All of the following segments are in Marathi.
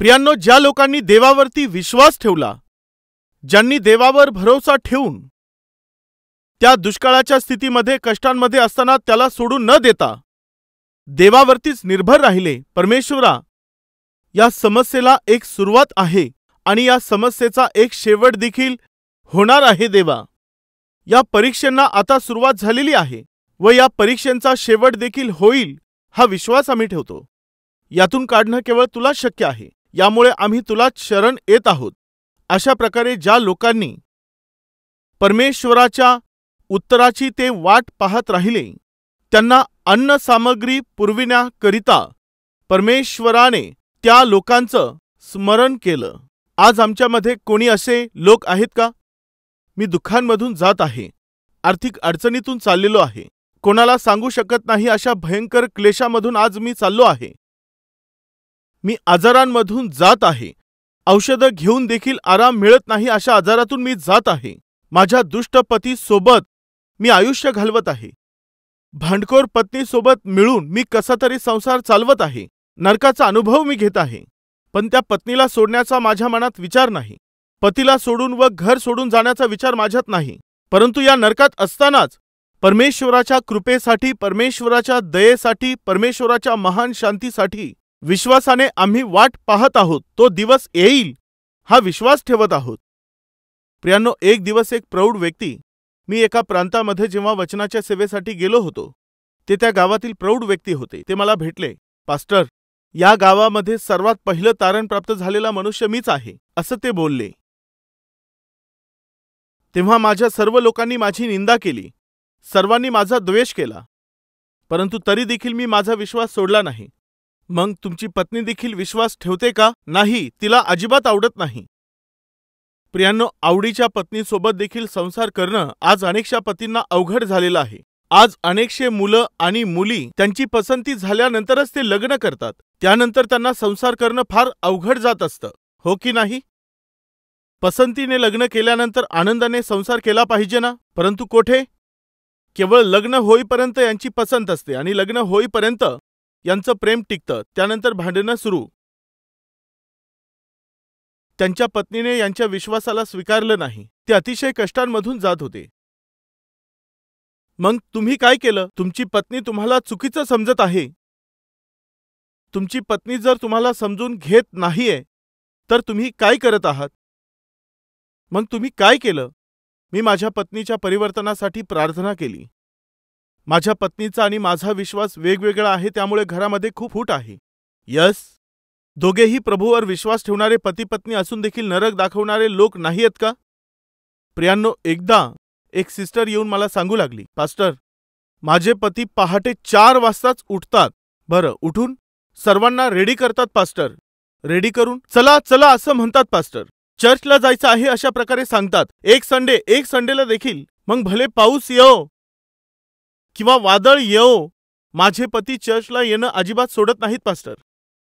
प्रियांनो, ज्या लोकांनी देवावरती विश्वास ठेवला, ज्यांनी देवावर भरोसा ठेवून त्या दुष्काळाच्या स्थितीमध्ये कष्टांमध्ये असताना त्याला सोडून न देता देवावरतीच निर्भर राहिले, परमेश्वरा, या समस्येला एक सुरुवात आहे आणि या समस्येचा एक शेवट देखील होणार आहे देवा. या परीक्षांना आता सुरुवात झालेली आहे व या परीक्षांचा शेवट देखील होईल हा विश्वास आम्ही ठेवतो. यातून काढणं केवळ तुला शक्य आहे. यामुळे आम्ही तुलाच शरण येत आहोत. अशा प्रकारे ज्या लोकांनी परमेश्वराच्या उत्तराची ते वाट पाहत राहिले, त्यांना अन्न सामग्री पुरविण्याकरिता परमेश्वराने त्या लोकांचं स्मरण केलं. आज आमच्यामध्ये कोणी असे लोक आहेत का? मी दुःखांमधून जात आहे, आर्थिक अडचणीतून चाललेलो आहे, कोणाला सांगू शकत नाही अशा भयंकर क्लेशामधून आज मी चाललो आहे. मी आजारांमधून जात आहे, औषधं घेऊन देखील आराम मिळत नाही अशा आजारातून मी जात आहे. माझ्या दुष्ट पतीसोबत मी आयुष्य घालवत आहे. भांडखोर पत्नीसोबत मिळून मी कसा तरी संसार चालवत आहे. नरकाचा अनुभव मी घेत आहे. पण त्या पत्नीला सोडण्याचा माझ्या मनात विचार नाही. पतीला सोडून व घर सोडून जाण्याचा विचार माझ्यात नाही. परंतु या नरकात असतानाच परमेश्वराच्या कृपेसाठी, परमेश्वराच्या दयेसाठी, परमेश्वराच्या महान शांतीसाठी विश्वासाने आम्ही वाट पाहत आहोत. तो दिवस येईल हा विश्वास ठेवत आहोत. प्रियांनो, एक दिवस एक प्रौढ व्यक्ती, मी एका प्रांतामध्ये जेव्हा वचनाच्या सेवेसाठी गेलो होतो, ते त्या गावातील प्रौढ व्यक्ती होते. ते मला भेटले. पास्टर, या गावामध्ये सर्वात पहिलं तारण प्राप्त झालेला मनुष्य मीच आहे, असं ते बोलले. तेव्हा माझ्या सर्व लोकांनी माझी निंदा केली, सर्वांनी माझा द्वेष केला, परंतु तरी देखील मी माझा विश्वास सोडला नाही. मग तुमची पत्नी देखील विश्वास ठेवते का? नाही, तिला अजिबात आवडत नाही. प्रियांनो, आवडीच्या पत्नीसोबत देखील संसार करणं आज अनेकशा पतींना अवघड झालेलं आहे. आज अनेकशे मुलं आणि मुली त्यांची पसंती झाल्यानंतरच ते लग्न करतात. त्यानंतर त्यांना संसार करणं फार अवघड जात असतं, हो की नाही? पसंतीने लग्न केल्यानंतर आनंदाने संसार केला पाहिजे ना, परंतु कोठे? केवळ लग्न होईपर्यंत यांची पसंत असते आणि लग्न होईपर्यंत यांचं प्रेम टिकतं. त्यानंतर भांडणं सुरू. त्यांच्या पत्नीने यांच्या विश्वासाला स्वीकारलं नाही. ते अतिशय कष्टांमधून जात होते. मग तुम्ही काय केलं? तुमची पत्नी तुम्हाला चुकीचं समजत आहे. तुमची पत्नी जर तुम्हाला समजून घेत नाहीये तर तुम्ही काय करत आहात? मग तुम्ही काय केलं? मी माझ्या पत्नीच्या परिवर्तनासाठी प्रार्थना केली. माझ्या पत्नीचा आणि माझा विश्वास वेगवेगळा आहे, त्यामुळे घरामध्ये खूप फूट आहे. यस, दोघेही प्रभूवर विश्वास ठेवणारे पती पत्नी असून देखील नरक दाखवणारे लोक नाही आहेत का? प्रियांनो, एकदा एक सिस्टर येऊन मला सांगू लागली, पास्टर, माझे पती पहाटे 4 वाजताच उठतात. बरं, उठून सर्वांना रेडी करतात पास्टर. रेडी करून चला चला असं म्हणतात पास्टर. चर्चला जायचं आहे अशा प्रकारे सांगतात. एक संडेला देखील. मग भले पाऊस येवो किंवा वादळ येवो, माझे पती चर्चला येणं अजिबात सोडत नाहीत पास्टर.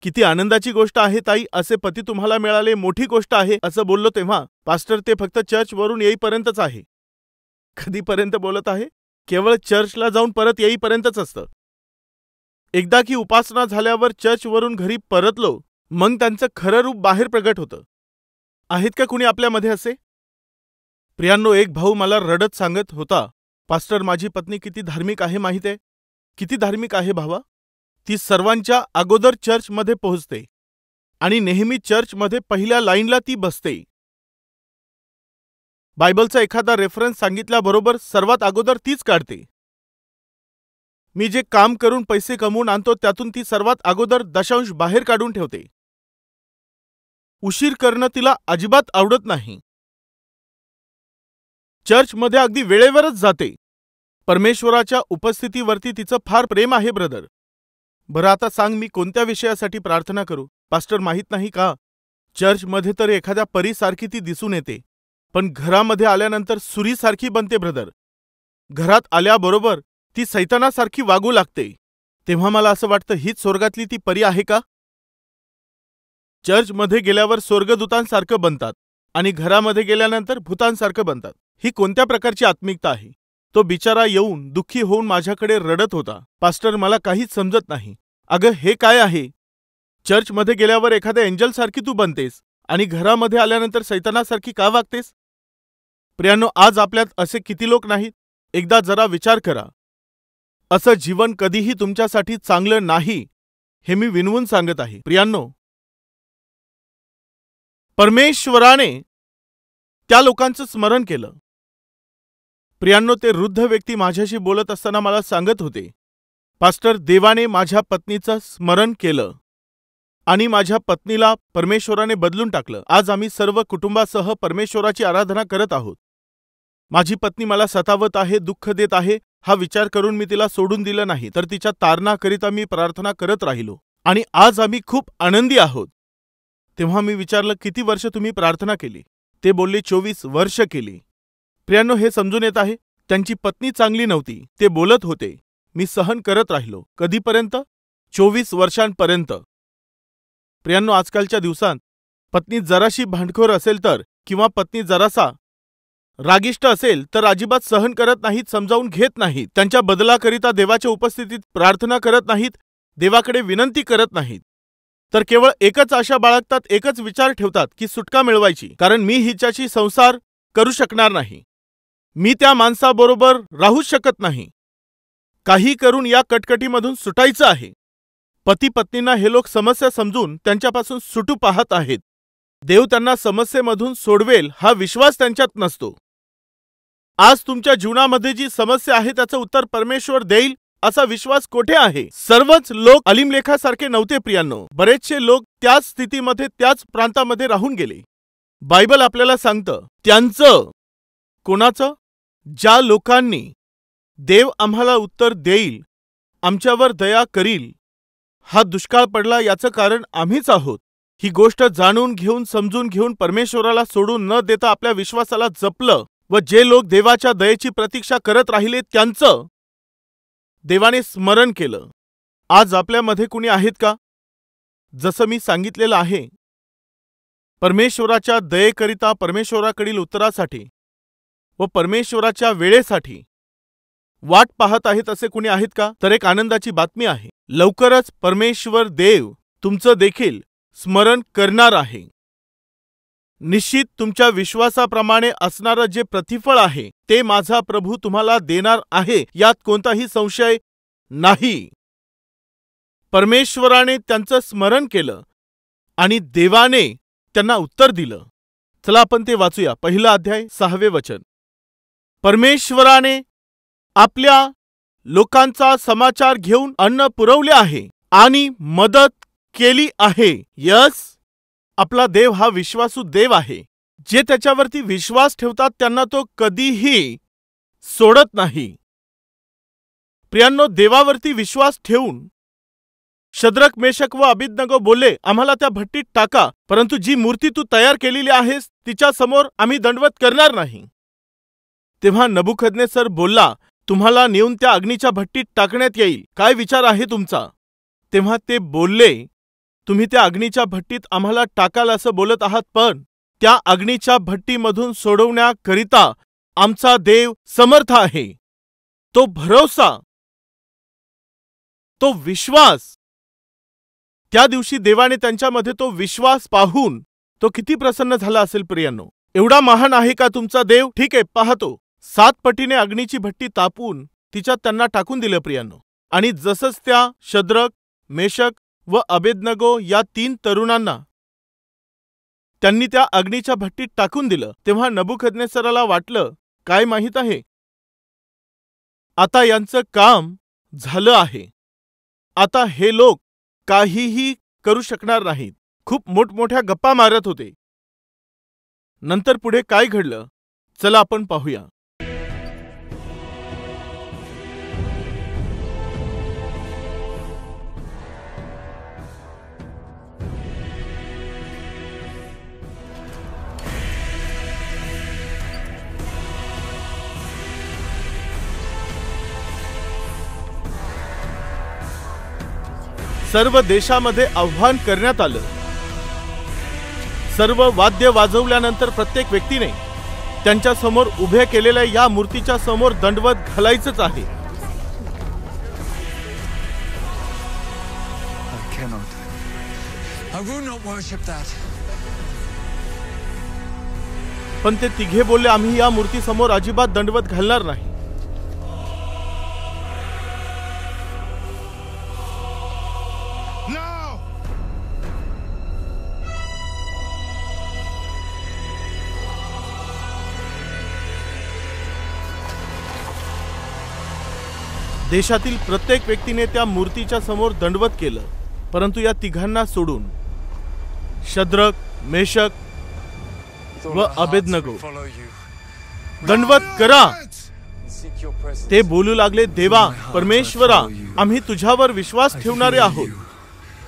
किती आनंदाची गोष्ट आहे ताई, असे पती तुम्हाला मिळाले मोठी गोष्ट आहे असं बोललो तेव्हा, पास्टर ते फक्त चर्चवरून येईपर्यंतच आहे. कधीपर्यंत बोलत आहे? केवळ चर्चला जाऊन परत येईपर्यंतच असतं. एकदा की उपासना झाल्यावर चर्चवरून घरी परतलो, मग त्यांचं खरं रूप बाहेर प्रगट होतं. आहेत का कुणी आपल्यामध्ये असे? प्रियांनो, एक भाऊ मला रडत सांगत होता, पास्टर, माझी पत्नी किती धार्मिक आहे माहित आहे? किती धार्मिक आहे भावा? ती सर्वांच्या अगोदर चर्चमध्ये पोहोचते आणि नेहमी चर्चमध्ये पहिल्या लाईनला ती बसते. बायबलचा एखादा रेफरन्स सांगितल्याबरोबर सर्वात अगोदर तीच काढते. मी जे काम करून पैसे कमवून आणतो त्यातून ती सर्वात अगोदर दशांश बाहेर काढून ठेवते. उशीर करणं तिला अजिबात आवडत नाही. चर्चमध्ये अगदी वेळेवरच जाते. परमेश्वराच्या उपस्थितीवरती तिचं फार प्रेम आहे ब्रदर. बरं, आता सांग, मी कोणत्या विषयासाठी प्रार्थना करू? पास्टर, माहीत नाही का, चर्चमध्ये तर एखाद्या परीसारखी ती दिसून येते, पण घरामध्ये आल्यानंतर सुरीसारखी बनते ब्रदर. घरात आल्याबरोबर ती सैतानासारखी वागू लागते. तेव्हा मला असं वाटतं, हीच स्वर्गातली ती परी आहे का? चर्चमध्ये गेल्यावर स्वर्गदूतांसारखं बनतात आणि घरामध्ये गेल्यानंतर भूतांसारखं बनतात. ही कोणत्या प्रकारची आत्मिकता आहे? तो बिचारा येऊन दुःखी होऊन माझ्याकडे रडत होता, पास्टर, मला काहीच समजत नाही. अगं, हे काय आहे? चर्चमध्ये गेल्यावर एखाद्या एंजल सारखी तू बनतेस आणि घरामध्ये आल्यानंतर सैतानासारखी का वागतेस? प्रियांनो, आज आपल्यात असे किती लोक नाहीत? एकदा जरा विचार करा. असं जीवन कधीही तुमच्यासाठी चांगलं नाही, हे मी विनवून सांगत आहे. प्रियांनो, परमेश्वराने त्या लोकांचं स्मरण केलं. प्रियांनो, ते वृद्ध व्यक्ती माझ्याशी बोलत असताना मला सांगत होते, पास्टर, देवाने माझ्या पत्नीचं स्मरण केलं आणि माझ्या पत्नीला परमेश्वराने बदलून टाकलं. आज आम्ही सर्व कुटुंबासह परमेश्वराची आराधना करत आहोत. माझी पत्नी मला सतावत आहे, दुःख देत आहे, हा विचार करून मी तिला सोडून दिलं नाही, तर तिच्या तारणाकरिता मी प्रार्थना करत राहिलो आणि आज आम्ही खूप आनंदी आहोत. तेव्हा मी विचारलं, किती वर्ष तुम्ही प्रार्थना केली? ते बोलले, 24 वर्ष केली. प्रियांनो, हे समजून येत आहे, त्यांची पत्नी चांगली नव्हती, ते बोलत होते, मी सहन करत राहिलो. कधीपर्यंत? 24 वर्षांपर्यंत. प्रियांनो, आजकालच्या दिवसात पत्नी जराशी भांडखोर असेल तर, किंवा पत्नी जरासा रागिष्ट असेल तर अजिबात सहन करत नाहीत, समजावून घेत नाहीत, त्यांच्या बदलाकरिता देवाच्या उपस्थितीत प्रार्थना करत नाहीत, देवाकडे विनंती करत नाहीत, तर केवळ एकच आशा बाळगतात, एकच विचार ठेवतात की सुटका मिळवायची, कारण मी हिच्याशी संसार करू शकणार नाही, मी त्या माणसाबरोबर राहू शकत नाही, काही करून या कटकटीमधून सुटायचं आहे. पती पत्नींना हे लोक समस्या समजून त्यांच्यापासून सुटू पाहत आहेत. देव त्यांना समस्येमधून सोडवेल हा विश्वास त्यांच्यात नसतो. आज तुमच्या जीवनामध्ये जी समस्या आहे त्याचं उत्तर परमेश्वर देईल असा विश्वास कोठे आहे? सर्वच लोक अलीमलेखासारखे नव्हते प्रियांनो. बरेचसे लोक त्याच स्थितीमध्ये, त्याच प्रांतामध्ये राहून गेले. बायबल आपल्याला सांगतं, त्यांचं, कोणाचं? ज्या लोकांनी देव आम्हाला उत्तर देईल, आमच्यावर दया करील, हा दुष्काळ पडला याचं कारण आम्हीच आहोत, ही गोष्ट जाणून घेऊन, समजून घेऊन, परमेश्वराला सोडून न देता आपल्या विश्वासाला जपलं व जे लोक देवाच्या दयेची प्रतीक्षा करत राहिले त्यांचं देवाने स्मरण केलं. आज आपल्यामध्ये कुणी आहेत का? जसं मी सांगितलेलं आहे, परमेश्वराच्या दयेकरिता, परमेश्वराकडील उत्तरासाठी व परमेश्वराच्या वेळेसाठी वाट पाहत आहेत असे कुणी आहेत का? तर एक आनंदाची बातमी आहे, लवकरच परमेश्वर देव तुमचं देखील स्मरण करणार आहे. निश्चित तुमच्या विश्वासाप्रमाणे असणारं जे प्रतिफळ आहे ते माझा प्रभू तुम्हाला देणार आहे, यात कोणताही संशय नाही. परमेश्वराने त्यांचं स्मरण केलं आणि देवाने त्यांना उत्तर दिलं. चला आपण ते वाचूया. 1 अध्याय 6 वचन. परमेश्वराने आपल्या लोकांचा समाचार घेऊन अन्न पुरवले आहे आणि मदत केली आहे. यस, आपला देव हा विश्वासू देव आहे. जे त्याच्यावरती विश्वास ठेवतात त्यांना तो कधीही सोडत नाही. प्रियांनो, देवावरती विश्वास ठेवून शद्रक, मेशक व अबेदनगो बोलले, आम्हाला त्या भट्टीत टाका, परंतु जी मूर्ती तू तयार केलेली आहेस तिच्या समोर आम्ही दंडवत करणार नाही. तेव्हा नबुकदनेस्सर बोलला, तुम्हाला नेऊन त्या अग्नीच्या भट्टीत टाकण्यात येईल, काय विचार आहे तुमचा? तेव्हा ते बोलले, तुम्ही त्या अग्नीच्या भट्टीत आम्हाला टाकाल असं बोलत आहात, पण त्या अग्नीच्या भट्टीमधून सोडवण्याकरिता आमचा देव समर्थ आहे. तो भरोसा, तो विश्वास, त्या दिवशी देवाने त्यांच्यामध्ये तो विश्वास पाहून तो किती प्रसन्न झाला असेल प्रियांनो. एवढा महान आहे का तुमचा देव? ठीक आहे, पाहतो. 7 पटीने अग्नीची भट्टी तापून तिच्यात त्यांना टाकून दिलं प्रियांनो. आणि जसंच त्या शद्रक, मेशक व अबेदनगो या 3 तरुणांना त्यांनी त्या अग्नीच्या भट्टीत टाकून दिलं, तेव्हा नबुकदनेस्सराला वाटलं, काय माहित आहे, आता यांचं काम झालं आहे. आता हे लोक काहीही करू शकणार नाहीत. खूप मोठमोठ्या गप्पा मारत होते. नंतर पुढे काय घडलं, चला आपण पाहूया. सर्व देशामध्ये आव्हान करण्यात आलं. सर्व वाद्य वाजवल्यानंतर प्रत्येक व्यक्तीने त्यांच्या समोर उभे केलेल्या या मूर्तीच्या समोर दंडवत घालायचंच आहे. I will not worship that. पण ते तिघे बोलले, आम्ही या मूर्तीसमोर अजिबात दंडवत घालणार नाही. देशातील प्रत्येक व्यक्तीने त्या मूर्तीच्या समोर दंडवत केलं, परंतु या तिघांना सोडून शद्रक, मेशक व अबेदनगो दंडवत करा. ते बोलू लागले, देवा परमेश्वरा, आम्ही तुझ्यावर विश्वास ठेवणारे आहोत.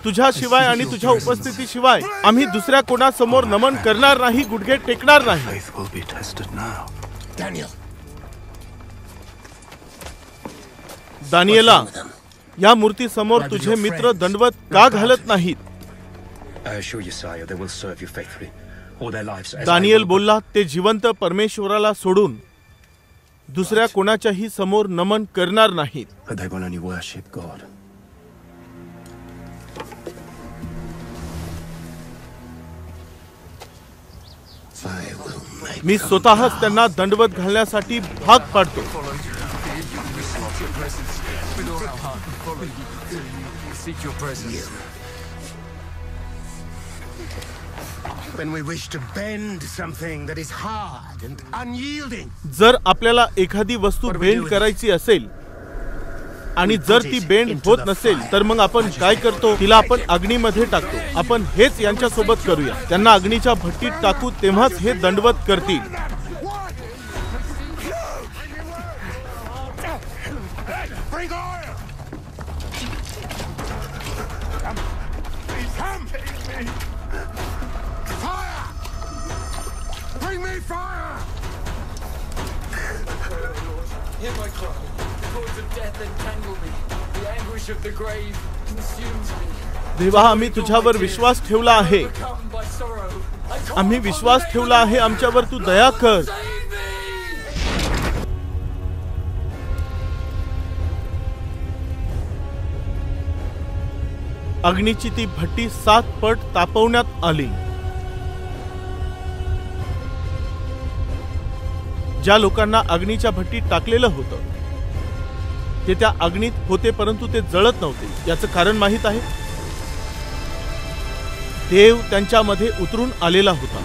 तुझ्याशिवाय आणि तुझ्या उपस्थितीशिवाय आम्ही दुसऱ्या कोणासमोर नमन करणार नाही, गुडघे टेकणार नाही. दानिएला, या मूर्तीसमोर तुझे मित्र दंडवत का घालत नाहीत? दानिएल बोलला, ते जिवंत परमेश्वराला सोडून दुसऱ्या कोणाच्याही समोर नमन करणार नाहीत. मी स्वतःच त्यांना दंडवत घालण्यासाठी भाग पाडतो. जर आपल्याला एखादी वस्तू बेंड करायची असेल आणि जर ती बेंड होत नसेल तर मग आपण काय करतो? तिला आपण अग्नीमध्ये टाकतो. आपण हेच यांच्या सोबत करूया. त्यांना अग्नीच्या भट्टीत टाकू, तेव्हाच हे दंडवत करतील. देवा, आम्ही तुझ्यावर विश्वास ठेवला आहे. आम्ही विश्वास ठेवला आहे. आमच्यावर तू दया कर. अग्नीची ती भट्टी 7 पट तापवण्यात आली. ज्या लोकांना अग्नीच्या भट्टीत टाकलेलं होतं ते त्या अग्नीत होते, परंतु ते जळत नव्हते. याचं कारण माहित आहे? देव त्यांच्यामध्ये उतरून आलेला होता.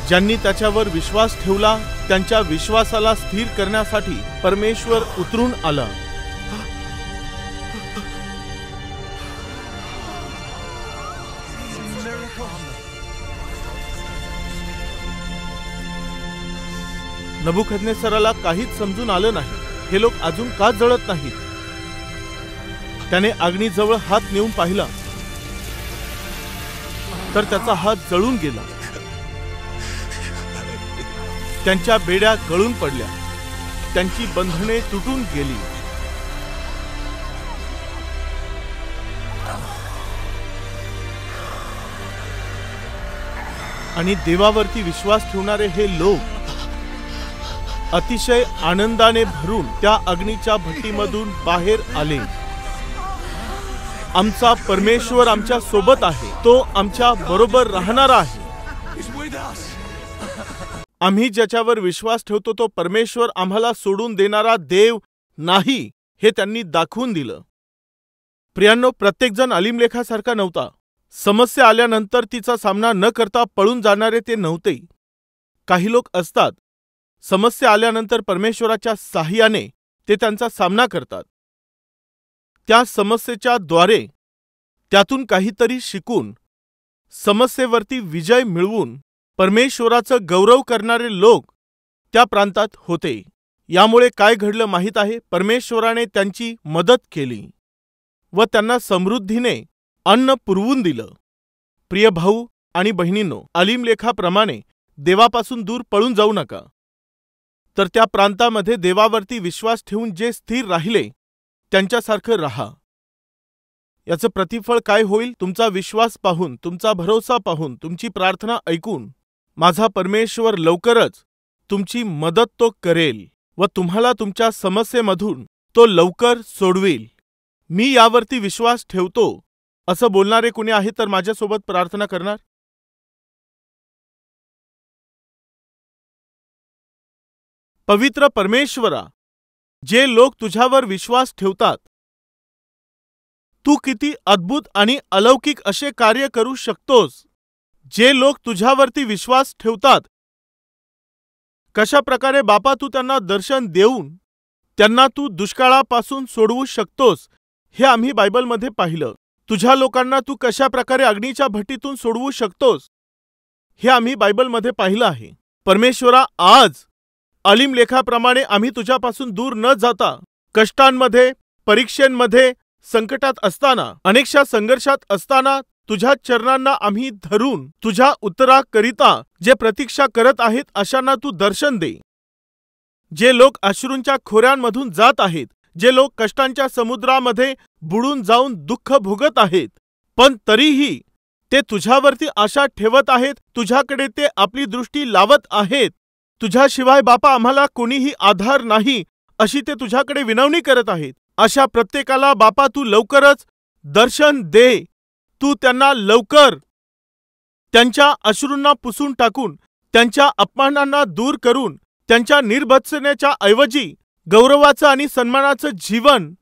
ज्यांनी त्याच्यावर विश्वास ठेवला त्यांच्या विश्वासाला स्थिर करण्यासाठी परमेश्वर उतरून आला. नबुकदनेस्सराला काहीच समजून आलं नाही. हे लोक अजून का जळत नाहीत? त्याने अग्नीजवळ हात नेऊन पाहिला तर त्याचा हात जळून गेला. त्यांच्या बेड्या गळून पडल्या. त्यांची बंधने तुटून गेली. आणि देवावरती विश्वास ठेवणारे हे लोक अतिशय आनंदाने भरून त्या अग्नीच्या भट्टीमधून बाहेर आले. आमचा परमेश्वर आमच्या सोबत आहे. तो आमच्या बरोबर राहणार आहे. आम्ही ज्याच्यावर विश्वास ठेवतो तो परमेश्वर आम्हाला सोडून देणारा देव नाही, हे त्यांनी दाखवून दिलं. प्रियांनो, प्रत्येकजण अलीमलेखासारखा नव्हता. समस्या आल्यानंतर तिचा सामना न करता पळून जाणारे ते नव्हते. काही लोक असतात, समस्या आल्यानंतर परमेश्वराच्या साहाय्याने ते त्यांचा सामना करतात. त्या समस्येच्या द्वारे त्यातून काहीतरी शिकून समस्येवरती विजय मिळवून परमेश्वराचं गौरव करणारे लोक त्या प्रांतात होते. यामुळे काय घडलं माहीत आहे? परमेश्वराने त्यांची मदत केली व त्यांना समृद्धीने अन्न पुरवून दिलं. प्रिय भाऊ आणि बहिणींनो, अलीमलेखाप्रमाणे देवापासून दूर पळून जाऊ नका. तर त्या प्रांतामध्ये देवावरती विश्वास ठेवून जे स्थिर राहिले त्यांच्यासारखं राहा. याचं प्रतिफळ काय होईल? तुमचा विश्वास पाहून, तुमचा भरोसा पाहून, तुमची प्रार्थना ऐकून माझा परमेश्वर लवकरच तुमची मदत तो करेल व तुम्हाला तुमच्या समस्येमधून तो लवकर सोडवेल. मी यावरती विश्वास ठेवतो असं बोलणारे कुणी आहे तर माझ्यासोबत प्रार्थना करणार? पवित्र परमेश्वरा, जे लोक तुझ्यावर विश्वास ठेवतात, तू किती अद्भुत आणि अलौकिक असे कार्य करू शकतोस. जे लोक तुझ्यावरती विश्वास ठेवतात, कशा प्रकारे बापा तू त्यांना दर्शन देऊन त्यांना तू दुष्काळापासून सोडवू शकतोस हे आम्ही बायबलमध्ये पाहिलं. तुझ्या लोकांना तू कशा प्रकारे अग्नीच्या भट्टीतून सोडवू शकतोस हे आम्ही बायबलमध्ये पाहिलं आहे. परमेश्वरा, आज अलीम लेखाप्रमाणे आम्ही तुझ्यापासून दूर न जाता कष्टांमध्ये, परीक्षेमध्ये, संकटात असताना, अनेकशा संघर्षात असताना तुझ्या चरणांना आम्ही धरून तुझ्या उत्तराकरिता जे प्रतीक्षा करत आहेत अशांना तू दर्शन दे. जे लोक अश्रूंच्या खोऱ्यांमधून जात आहेत, जे लोक कष्टांच्या समुद्रामध्ये बुडून जाऊन दुःख भोगत आहेत, पण तरीही ते तुझ्यावरती आशा ठेवत आहेत, तुझ्याकडे ते आपली दृष्टी लावत आहेत. तुझ्याशिवाय बापा आम्हाला कोणीही आधार नाही अशी ते तुझ्याकडे विनवणी करत आहेत. अशा प्रत्येकाला बापा तू लवकरच दर्शन दे. तू त्यांना लवकर त्यांच्या अश्रूंना पुसून टाकून, त्यांच्या अपमानांना दूर करून, त्यांच्या निर्भत्सनेच्या ऐवजी गौरवाचं आणि सन्मानाचं जीवन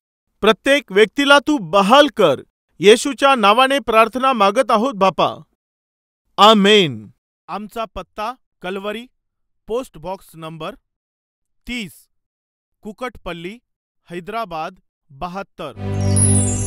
प्रत्येक व्यक्तीला तू बहाल कर. येशूच्या नावाने प्रार्थना मागत आहोत बापा. आमेन. आमचा पत्ता Calvary, post box number 30, Kukatpally, Hyderabad 72.